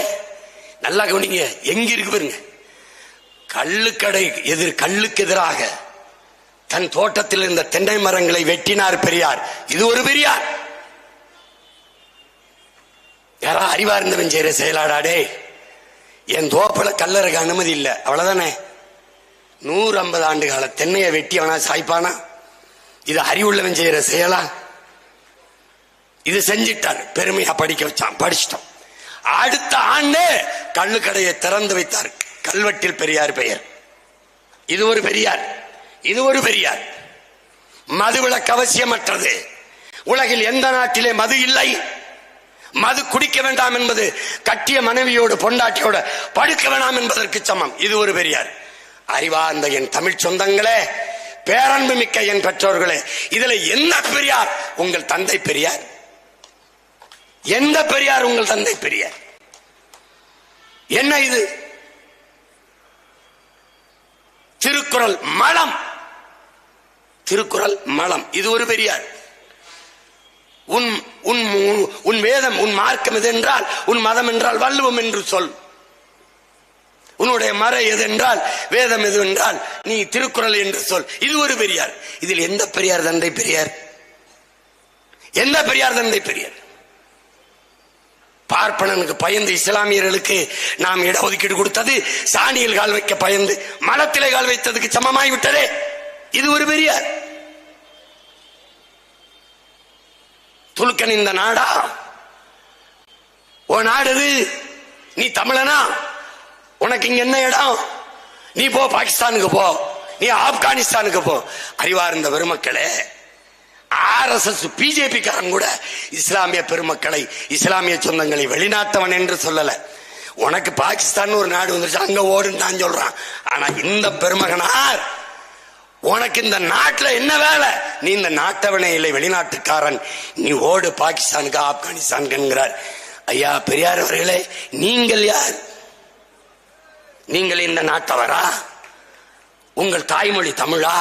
நல்லா கவனிங்க. எங்க இருக்கு பாருங்க. கள்ளுக்கடை கள்ளுக்கு எதிராக தன் தோட்டத்தில் இருந்த தென்னை மரங்களை வெட்டினார் பெரியார். இது ஒரு பெரியார். யாரா அறிவார்ந்தவன் செய்யற செயலாடாடே? என் தோப்புல கல்லறைக்கு அனுமதி இல்லை, அவ்வளவுதானே. 150 ஆண்டு கால தென்னையை வெட்டி அவனா சாய்ப்பானா? இது அறிவுள்ளவன் செய்யற செயலா? இது செஞ்சிட்டார், பெருமையா படிக்க வச்சான், படிச்சிட்டோம். அடுத்த ஆண்டு கள்ளுக்கடையை திறந்து வைத்தார். கல்வெட்டில் பெரியார் பெயர். இது ஒரு பெரியார். இது ஒரு பெரியார். மதுவிலக்கு அவசியமற்றது. உலகில் எந்த நாட்டிலே மது இல்லை. மது குடிக்க வேண்டாம் என்பது கட்டிய மனைவியோடு பொண்டாட்டியோட படுக்க வேண்டாம் என்பதற்கு சமம். இது ஒரு பெரியார். அறிவார்ந்த என் தமிழ் சொந்தங்களே, பேரன்பு மிக்க என் பெற்றோர்களே, இதுல என்ன பெரியார்? உங்கள் தந்தை பெரியார். எந்த பெரியார்? உங்கள் தந்தை பெரியார். என்ன இது? திருக்குறள் மலம். திருக்குறள் மலம். இது ஒரு பெரியார். உன் வேதம், உன் மார்க்கம் எது என்றால், உன் மதம் என்றால் வள்ளுவம் என்று சொல். உன்னுடைய மறை எது என்றால், வேதம் எது என்றால் நீ திருக்குறள் என்று சொல். இது ஒரு பெரியார். இதில் எந்த பெரியார் தந்தை பெரியார்? எந்த பெரியார் தந்தை பெரியார்? பார்ப்பனனுக்கு பயந்து இஸ்லாமியர்களுக்கு நாம் இடஒதுக்கீடு கொடுத்தது சாணியில் கால் வைக்க பயந்து மலத்திலே கால் வைத்ததுக்கு சமமாய் விட்டதே. இது ஒரு பெரியார். துலுக்கன் இந்த நாடா? ஓ நாடு. நீ தமிழனா? உனக்கு இங்க என்ன இடம்? நீ போ பாகிஸ்தானுக்கு போ, நீ ஆப்கானிஸ்தானுக்கு போ. அறிவார்ந்த பெருமக்களே, RSS பிஜேபி காரன் கூட இஸ்லாமிய பெருமக்களை, இஸ்லாமிய சொந்தங்களை வெளிநாட்டவன் என்று சொல்லல. உனக்கு பாகிஸ்தான் ஒரு நாடு வந்துருச்சு, அங்க ஓடுன்னு தான் சொல்றான். ஆனா இந்த பெருமகனார், உனக்கு இந்த நாட்டில் என்ன வேலை? நீ இந்த நாட்டவனே இல்லை, வெளிநாட்டுக்காரன், நீ ஓடு பாகிஸ்தானுக்கு ஆப்கானிஸ்தானுக்குங்கிறார். ஐயா பெரியார் அவர்களே, நீங்கள் யார்? நீங்கள் இந்த நாட்டவரா? உங்கள் தாய்மொழி தமிழா?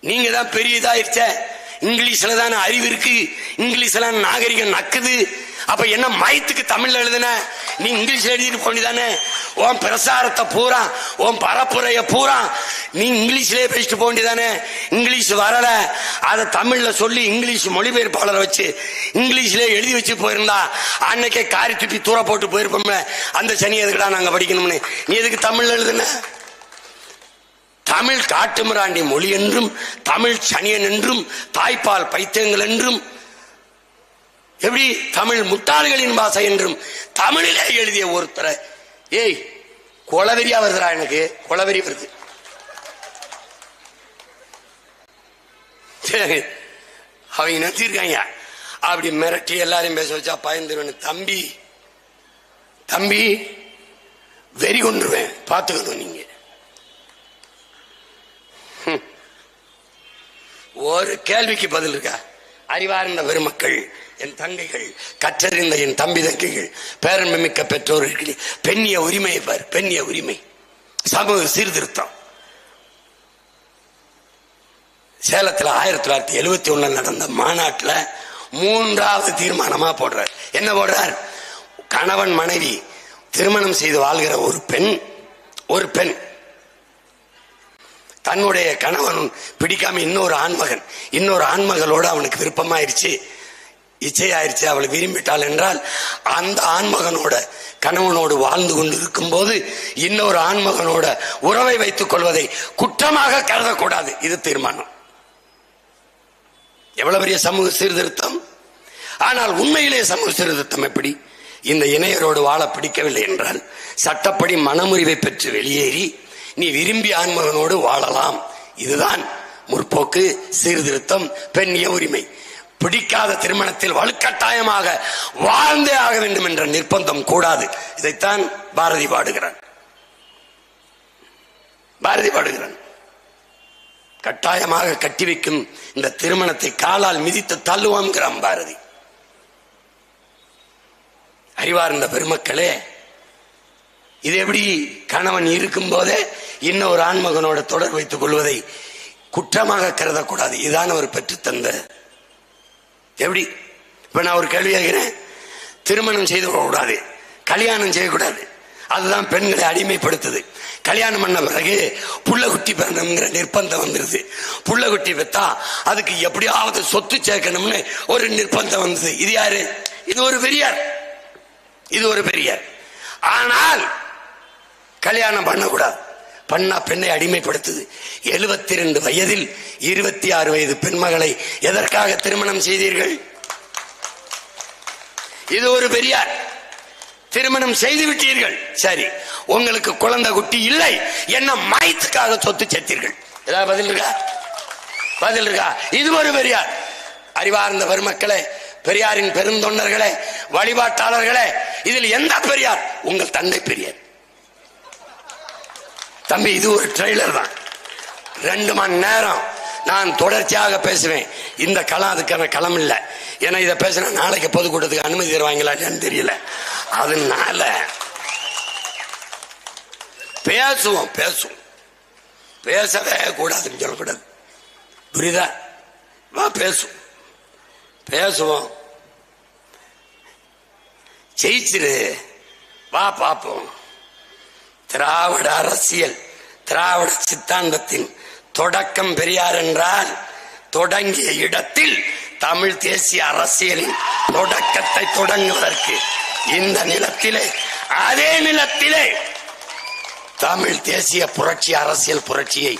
நீங்க தான் பெரிய இதாயிருச்ச, இங்கிலீஷ்ல தானே அறிவு இருக்கு, இங்கிலீஷ்ல நாகரிகம் நக்குது. அப்ப என்ன மயத்துக்கு தமிழ்ல எழுதுன? நீ இங்கிலீஷ்ல எழுதிட்டு போனிதானே? உன் பிரசாரத்தை பூரா, உன் பரப்புரைய பூரா நீ இங்கிலீஷ்லயே பேசிட்டு போண்டிதானே? இங்கிலீஷ் வரல, அதை தமிழ்ல சொல்லி இங்கிலீஷ் மொழிபெயர்ப்பாளரை வச்சு இங்கிலீஷ்லயே எழுதி வச்சு போயிருந்தா அன்னைக்கே காரி துப்பி தூர போட்டு போயிருப்போம்ல. அந்த சனி எதுக்குடா நாங்க படிக்கணும்னு நீ எதுக்கு தமிழ்ல எழுதுன? தமிழ் காட்டுமிராண்டி மொழி என்றும், தமிழ் சனியன் என்றும், தாய்ப்பால் பைத்தியங்கள் என்றும், எப்படி தமிழ் முட்டாள்களின் பாஷை என்றும் தமிழிலே எழுதிய ஒருத்தரை, ஏய் கொலவெறியா வருதுடா, எனக்கு கொலவெறி வருது. அவங்க நினைச்சிருக்காங்க அப்படி மிரட்டி எல்லாரையும் பேச வச்சா பயந்துருவேன். தம்பி தம்பி வெறி கொண்டுருவேன், பார்த்துக்கணும். நீங்க ஒரு கேள்விக்கு பதில் இருக்கா? அறிவார்ந்த பெருமக்கள், என் தங்கைகள், கற்றறிந்த என் தம்பி தங்கைகள், பேரன்பு மிக்க பெற்றோர்கள், பெண்ணிய உரிமையை பார், பெண்ணிய உரிமை, சமூக சீர்திருத்தம். சேலத்தில் 1971 நடந்த மாநாட்டில் 3வது தீர்மானமா போடுறார். என்ன போடுறார்? கணவன் மனைவி திருமணம் செய்து வாழ்கிற ஒரு பெண் தன்னுடைய கணவன் பிடிக்காம இன்னொரு ஆண்மகளோட அவனுக்கு விருப்பமாயிருச்சு, இச்சையாயிருச்சு, அவளை விரும்பிட்டாள் என்றால் அந்த ஆண்மகனோட கணவனோடு வாழ்ந்து கொண்டு இருக்கும் போது இன்னொரு ஆண்மகனோட உறவை வைத்துக் கொள்வதை குற்றமாக கருதக்கூடாது. இது தீர்மானம். எவ்வளவு பெரிய சமூக சீர்திருத்தம்! ஆனால் உண்மையிலே சமூக சீர்திருத்தம் எப்படி? இந்த இணையரோடு வாழ பிடிக்கவில்லை என்றால் சட்டப்படி மனமுறிவை பெற்று வெளியேறி நீ விரும்பி ஆண்மகனோடு வாழலாம். இதுதான் முற்போக்கு சீர்திருத்தம், பெண்ணிய உரிமை. பிடிக்காத திருமணத்தில் வலுக்கட்டாயமாக வாழ்ந்தே ஆக வேண்டும் என்ற நிர்பந்தம் கூடாது. இதைத்தான் பாரதி பாடுகிறான். கட்டாயமாக கட்டி வைக்கும் இந்த திருமணத்தை காலால் மிதித்து தள்ளுவான்கிறான் பாரதி. அறிவார்ந்த பெருமக்களே, இது எப்படி கணவன் இருக்கும் போதே இன்னொரு ஆண்மகனோட தொடர் வைத்துக் கொள்வதை குற்றமாக கருதக்கூடாது. இதுதான் அவர் பெற்றுத்தந்த. எப்படி? இப்ப நான் ஒரு கேள்வி கேட்கிறேன். திருமணம் செய்து கூடாது, கல்யாணம் செய்யக்கூடாது, அதுதான் பெண்களை அடிமைப்படுத்துது. கல்யாணம் பண்ண பிறகு புள்ள குட்டி பெறணுங்கிற நிர்பந்தம் வந்துருது. புள்ள குட்டி பெத்தா அதுக்கு எப்படியாவது சொத்து சேர்க்கணும்னு ஒரு நிர்பந்தம் வந்தது. இது யாரு? இது ஒரு பெரியார். ஆனால் கல்யாணம் பண்ணக்கூடாது, பண்ணா பெண்ணை அடிமைப்படுத்துது. 72 வயதில் 26 வயது பெண்மகளை எதற்காக திருமணம் செய்தீர்கள்? இது ஒரு பெரியார். திருமணம் செய்து விட்டீர்கள், சரி, உங்களுக்கு குழந்தை குட்டி இல்லை, என்ன மயத்துக்காக சொத்து சேர்த்தீர்கள்? ஏதாவது பதில் இருக்கா? இது ஒரு பெரியார். அறிவார்ந்த பெருமக்களே, பெரியாரின் பெருந்தொண்டர்களே, வழிபாட்டாளர்களே, இதில் எந்த பெரியார்? உங்கள் தந்தை பெரியார். தம்பி, இது ஒரு ட்ரெய்லர் தான். 2 மணி நேரம் நான் தொடர்ச்சியாக பேசுவேன். இந்த களம் அதுக்கான களம் இல்லை. ஏன்னா இதை பேசினா நாளைக்கு பொதுக்கூட்டத்துக்கு அனுமதி தருவாங்களான்னு தெரியல. அதனால பேசுவோம், பேசவே கூடாதுன்னு சொல்லக்கூடாது. புரியுதா? வா பேசுவோம், ஜெயிச்சிரு, வா பார்ப்போம். திராவிட அரசியல், திராவிட சித்தாந்தத்தின் தொடக்கம் பெரியார் என்றால் தொடங்கிய இடத்தில் தமிழ் தேசிய அரசியலின் தொடக்கத்தை தொடங்குவதற்கு இந்த நிலத்திலே, அதே நிலத்திலே தமிழ் தேசிய புரட்சி, அரசியல் புரட்சியை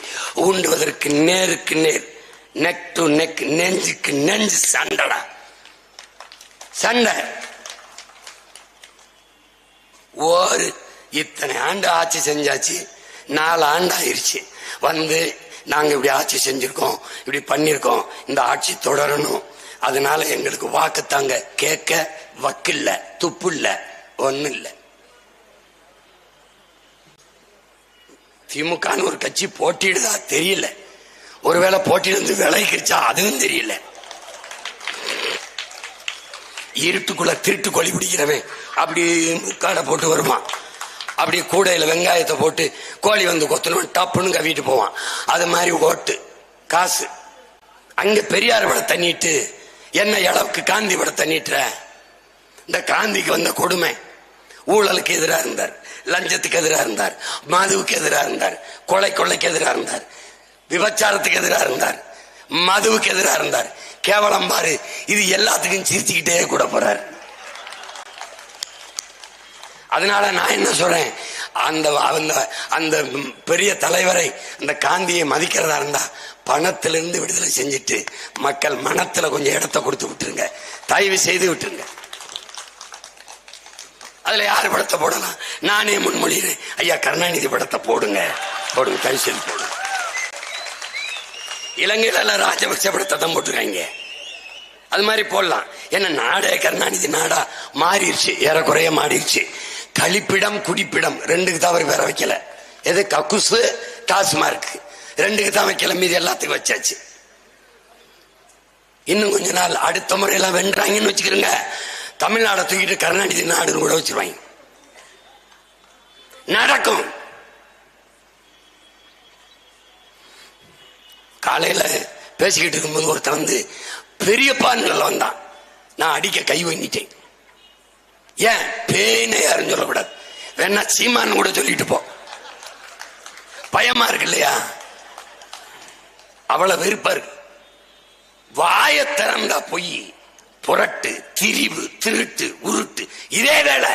ஊண்டுவதற்கு நேருக்கு நேர், நெக் டு நெக், நெஞ்சுக்கு நெஞ்சு சண்டை. ஒரு இத்தனை ஆண்டு ஆட்சி செஞ்சாச்சு, 4 ஆண்டு ஆயிருச்சு. வந்து நாங்க இப்படி ஆட்சி செஞ்சிருக்கோம், இப்படி பண்ணிருக்கோம், இந்த ஆட்சி தொடரணும், அதனால எங்களுக்கு வாக்கு தாங்க. கேட்க வக்கில்ல, துப்பு இல்ல, ஒன்னும் இல்லை. திமுகன்னு ஒரு கட்சி போட்டிடுதா தெரியல. ஒருவேளை போட்டியிருந்து விளைவிக்கிச்சா அதுவும் தெரியல. இருட்டுக்குள்ள திருட்டு கோழி பிடிக்கிறவன் அப்படி முக்காடை போட்டு வருவான். அப்படியே கூடையில வெங்காயத்தை போட்டு கோழி வந்து கொத்தணும் டப்புன்னு கவிட்டு போவான். அது மாதிரி ஓட்டு காசு. அங்க பெரியார் விட தண்ணிட்டு என்ன அளவுக்கு காந்தி விட தண்ணிட்டுற. இந்த காந்திக்கு வந்த கொடுமை, ஊழலுக்கு எதிராக இருந்தார், லஞ்சத்துக்கு எதிராக இருந்தார், மதுவுக்கு எதிராக இருந்தார், கொள்ளைக்கு எதிராக இருந்தார், விபச்சாரத்துக்கு எதிராக இருந்தார், மதுவுக்கு எதிராக இருந்தார். கேவலம் பாரு, இது எல்லாத்துக்கும் சிரிச்சுக்கிட்டே கூட போறார். அதனால நான் என்ன சொல்றேன், அந்த பெரிய தலைவரை அந்த காந்தியை மதிக்கிறதா இருந்தா பணத்திலிருந்து விடுதலை செஞ்சுட்டு மக்கள் மனத்துல கொஞ்சம் இடத்தை கொடுத்து விட்டுருங்க, தயவு செய்து விட்டுருங்க. அதுல யாரு படத்தை போடலாம்? நானே முன்மொழிகிறேன், ஐயா கருணாநிதி படத்தை போடுங்க, தயவு செய்து போடுங்க. இலங்கையில எல்லாம் ராஜபக்ச படத்தை தான் போட்டுருக்காங்க, அது மாதிரி போடலாம். ஏன்னா நாடே கருணாநிதி நாடா மாறிடுச்சு, ஏறக்குறைய மாறிடுச்சு. கழிப்பிடம் குடிப்பிடம் ரெண்டுக்கு தான் அவர் வேற வைக்கல. எது கக்குசு டாஸ்மார்க் ரெண்டுக்கு தான் வைக்கல, மீது எல்லாத்துக்கும் வச்சாச்சு. இன்னும் கொஞ்ச நாள் அடுத்த முறையெல்லாம் வென்றாங்கன்னு வச்சுக்கிறோங்க, தமிழ்நாடை தூக்கிட்டு கருணாநிதி நாடுன்னு கூட வச்சிருவாங்க. நடக்கும். காலையில பேசிக்கிட்டு இருக்கும்போது ஒருத்தர் வந்து பெரியப்பான்னு வந்தான். நான் அடிக்க கை வாங்கிட்டேன். ஏன் பேனை யாரும் சொல்லக்கூடாது, வேணா சீமான்னு கூட சொல்லிட்டு போ, பயமா இருக்கு இல்லையா? அவ்வளவு வெறுப்பா இருக்கு. வாய திறந்தா பொய், புரட்டு, திரிவு, திருட்டு, உருட்டு, இதே வேலை.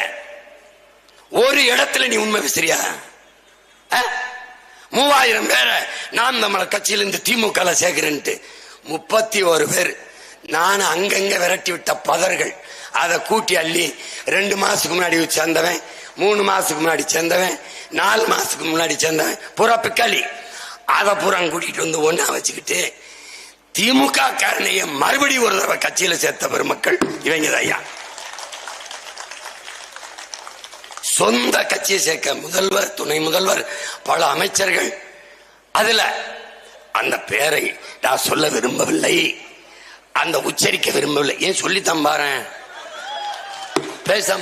ஒரு இடத்துல நீ உண்மை பேசுறியா? 3000 பேரை நான் தமிழர் கட்சியிலிருந்து திமுக சேர்க்கிறேன்ட்டு 31 பேர் நான் அங்கங்க விரட்டி விட்ட பதர்கள். அதை கூட்டி அள்ளி 2 மாசத்துக்கு முன்னாடி சேர்ந்தவன், 3 மாசத்துக்கு முன்னாடி சேர்ந்தவன், 4 மாசத்துக்கு முன்னாடி சேர்ந்தவன், புற பிக்காளி. அதை புறம் கூட்டிட்டு வந்து ஒன்னா வச்சுக்கிட்டு திமுக காரணைய மறுபடியும் ஒரு தடவை கட்சியில சேர்த்த பெருமக்கள் இவங்க ஐயா. சொந்த கட்சியை சேர்க்க முதல்வர், துணை முதல்வர், பல அமைச்சர்கள். அதுல அந்த பேரை நான் சொல்ல விரும்பவில்லை, அந்த உச்சரிக்க விரும்பவில்லை. ஏன் சொல்லித்தான் பாரு, பேசி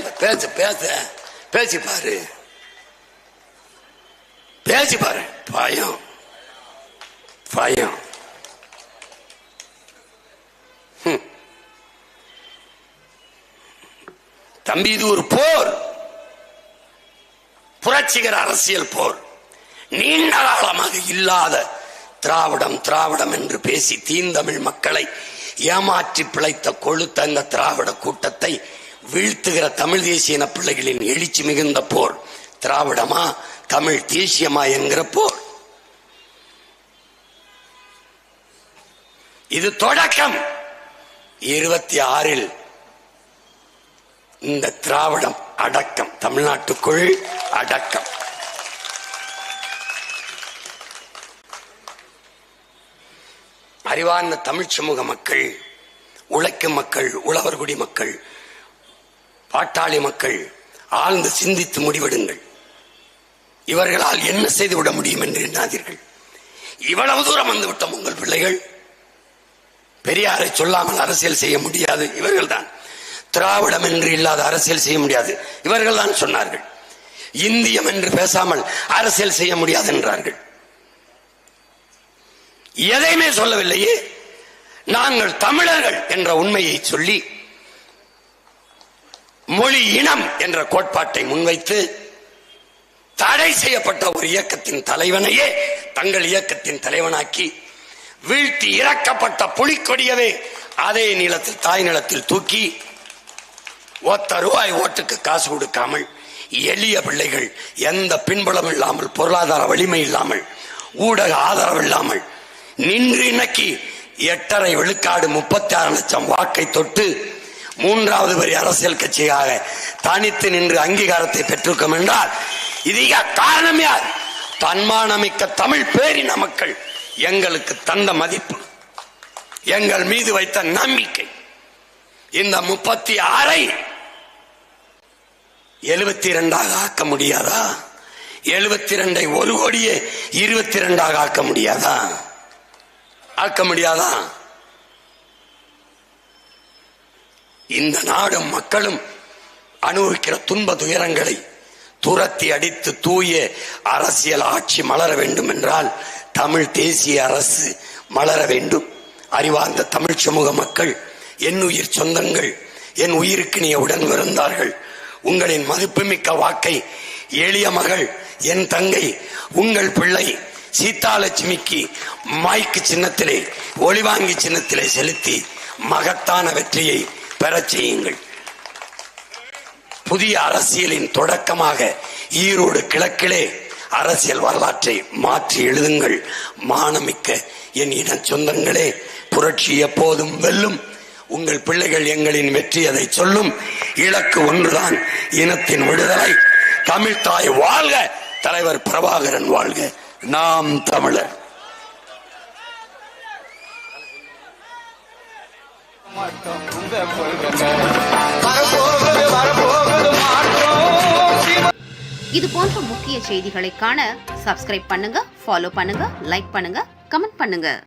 பாரு, பேசி பாரு. பயம் பயம். தம்பி, இது ஒரு போர், புரட்சிகர அரசியல் போர். நீண்ட காலமாக இல்லாத திராவிடம் என்று பேசி தீந்தமிழ் மக்களை ஏமாற்றி பிழைத்த கொழுத்த இந்த திராவிட கூட்டத்தை வீழ்த்துகிற தமிழ் தேசிய பிள்ளைகளின் எழுச்சி மிகுந்த போர். திராவிடமா தமிழ் தேசியமா என்கிற போர். இது தொடக்கம். 26 இந்த திராவிடம் அடக்கம், தமிழ்நாட்டுக்குள் அடக்கம். அறிவார்ந்த தமிழ் சமூக மக்கள், உழைக்கும் மக்கள், உழவர்குடி மக்கள், பாட்டாளி மக்கள் ஆழ்ந்து சிந்தித்து முடிவெடுங்கள். இவர்களால் என்ன செய்து விட முடியும் என்று எண்ணாதீர்கள். இவ்வளவு தூரம் வந்துவிட்டோம். உங்கள் பிள்ளைகள் பெரியாரை சொல்லாமல் அரசியல் செய்ய முடியாது, இவர்கள் தான். திராவிடம் என்று இல்லாத அரசியல் செய்ய முடியாது, இவர்கள் தான் சொன்னார்கள். இந்தியம் என்று பேசாமல் அரசியல் செய்ய முடியாது என்றார்கள். எதையுமே சொல்லவில்லையே. நாங்கள் தமிழர்கள் என்ற உண்மையை சொல்லி மொழி இனம் என்ற கோட்பாட்டை முன்வைத்து தடை செய்யப்பட்ட ஒரு இயக்கத்தின் தலைவனையே தங்கள் இயக்கத்தின் தலைவனாக்கி வீழ்த்தி இறக்கப்பட்ட புலிக்கொடியவே அதே நிலத்தில், தாய் நிலத்தில் தூக்கி ₹1 ஓட்டுக்கு காசு கொடுக்காமல் எளிய பிள்ளைகள், எந்த பின்புலம் இல்லாமல், பொருளாதார வலிமை இல்லாமல், ஊடக ஆதரவு இல்லாமல் நின்று இன்னைக்கு 8.5 விழுக்காடு 36 லட்சம் வாக்கை தொட்டு 3வது பெரிய அரசியல் கட்சியாக தனித்து நின்று அங்கீகாரத்தை பெற்றிருக்கும் என்றால் இதுக்கு காரணம் யார்? தன்மானமிக்க தமிழ் பேரின மக்கள் எங்களுக்கு தந்த மதிப்பு, எங்கள் மீது வைத்த நம்பிக்கை. இந்த 36 72 ஆக்க முடியாதா? 72 1 கோடியே 22 ஆக்க முடியாதா? ஆக்க முடியாதா? இந்த நாடும் மக்களும் அனுபவிக்கிற துன்ப துயரங்களை துரத்தி அடித்து தூய அரசியல் ஆட்சி மலர வேண்டும் என்றால் தமிழ் தேசிய அரசு மலர வேண்டும். அறிவார்ந்த தமிழ் சமூக மக்கள், என் உயிர் சொந்தங்கள், என் உயிருக்கு நீ உடன் இருந்தார்கள். உங்களின் மதிப்புமிக்க வாக்கை எளிய மகள், என் தங்கை, உங்கள் பிள்ளை சீதாலட்சுமிக்கு மைக்கு சின்னத்திலே, ஒளிவாங்கி சின்னத்திலே செலுத்தி மகத்தான வெற்றியை பெறச் செய்யுங்கள். புதிய அரசியலின் தொடக்கமாக ஈரோடு கிழக்கிலே அரசியல் வரலாற்றை மாற்றி எழுதுங்கள். மானமிக்க என் இன சொந்தங்களே, புரட்சி எப்போதும் வெல்லும். உங்கள் பிள்ளைகள் எங்களின் வெற்றி அதை சொல்லும். இலக்கு ஒன்றுதான், இனத்தின் விடுதலை. தமிழ் தாய் வாழ்க, தலைவர் பிரபாகரன் வாழ்க. நாம் தமிழர். இது போன்ற முக்கிய செய்திகளை காண சப்ஸ்கிரைப் பண்ணுங்க, ஃபாலோ பண்ணுங்க, லைக் பண்ணுங்க, கமெண்ட் பண்ணுங்க.